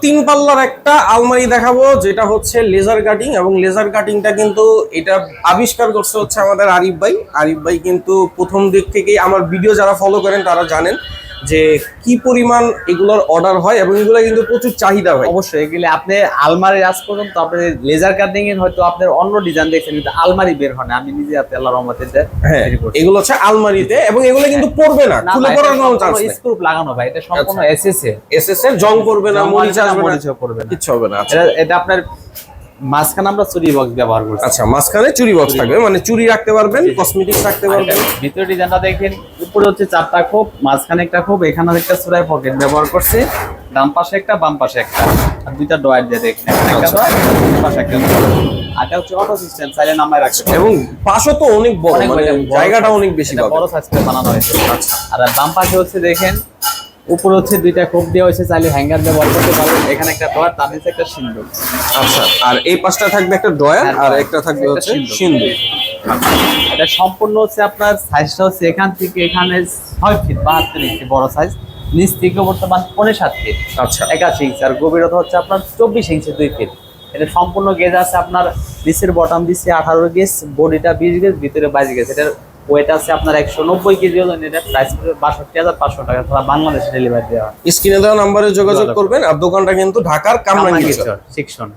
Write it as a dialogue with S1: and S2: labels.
S1: তিন পাল্লার একটা আলমারি দেখাবো, যেটা হচ্ছে লেজার কাটিং, এবং লেজার কাটিংটা কিন্তু এটা আবিষ্কার করছে হচ্ছে আমাদের আরিফ ভাই। আরিফ ভাই কিন্তু প্রথম দিক থেকেই আমার ভিডিও যারা ফলো করেন তারা জানেন যে কি পরিমাণ এগুলোর অর্ডার হয়, এবং এগুলো কিন্তু প্রচুর চাহিদা হয়।
S2: অবশ্যই এগুলি আপনি আলমারি আজ পর্যন্ত আপনি লেজার কাটিং এর হয়তো আপনার অন্য ডিজাইন দেখছেন, কিন্তু আলমারি বের হয় না। আমি নিজে হাতে আল্লাহর রহমতে
S1: হ্যাঁ, এগুলো হচ্ছে আলমারিতে, এবং এগুলো কিন্তু পড়বে না, খুলে পড়ার কোনো চান্স নেই।
S2: স্ক্রু লাগানো ভাই, এটা সম্পূর্ণ এসএস
S1: এর জং পড়বে না, মরিচা
S2: পড়বে না,
S1: কিছু হবে না। আচ্ছা,
S2: এটা আপনার মাঝখানে আমরা চুরি বক্স ব্যবহার করছি।
S1: আচ্ছা, মাঝখানে চুরি বক্স থাকবে, মানে চুরি রাখতে পারবেন, কসমেটিক্স রাখতে পারবেন।
S2: ভিতরে ডিজাইনটা দেখেন, উপরে হচ্ছে চারটা খোপ, মাঝখানে একটা খোপ, এখানে একটা চূড়ায় পকেট ব্যবহার করছে, ডান পাশে একটা, বাম পাশে একটা, আর দুইটা ডয়ার দিয়ে দেখেন, একটা ডয়ার, বাম পাশে একটা। আর এটা হচ্ছে অটো সিস্টেম, চাইলে নামায় রাখতে পারেন।
S1: এবং পাশও তো অনেক বড়, মানে জায়গাটা অনেক বেশি
S2: বড় সাইজ করে বানানো হয়েছে। আর বাম পাশে হচ্ছে দেখেন, উপরে হচ্ছে দুইটা খোপ দেওয়া হয়েছে, চাইলে হ্যাঙ্গার ব্যবহার করতে পারবেন। এখানে একটা ডয়ার, তার নিচে একটা সিন্দুক।
S1: আচ্ছা, আর এই পাশটা থাকবে একটা ডয়ার, আর একটা থাকবে হচ্ছে সিন্দুক।
S2: এটা সম্পূর্ণ হচ্ছে আপনার সাইজটা হচ্ছে এখান থেকে এখানে 6 ফিট 72 ইঞ্চি বড় সাইজ, নিচ থেকে বর্তমান 7.5 ফিট,
S1: আচ্ছা
S2: 81 ইঞ্চি, আর গভীরতা হচ্ছে আপনার 24 ইঞ্চি 2 ফিট। এটা সম্পূর্ণ গেজ আছে আপনার, নিচের বটম দিচ্ছে 18 গেজ, বডিটা 20 গেজ, ভিতরে 22 গেজ। এটার ওয়েট আছে আপনার 190 কেজি ওজন। এটা প্রাইস 62,500 টাকা, তারা বাংলাদেশে ডেলিভারি দেওয়া।
S1: স্ক্রিনে দেওয়া নম্বরে যোগাযোগ করবেন। আর দোকানটা কিন্তু ঢাকার কামরাঙ্গীর
S2: সেকশন।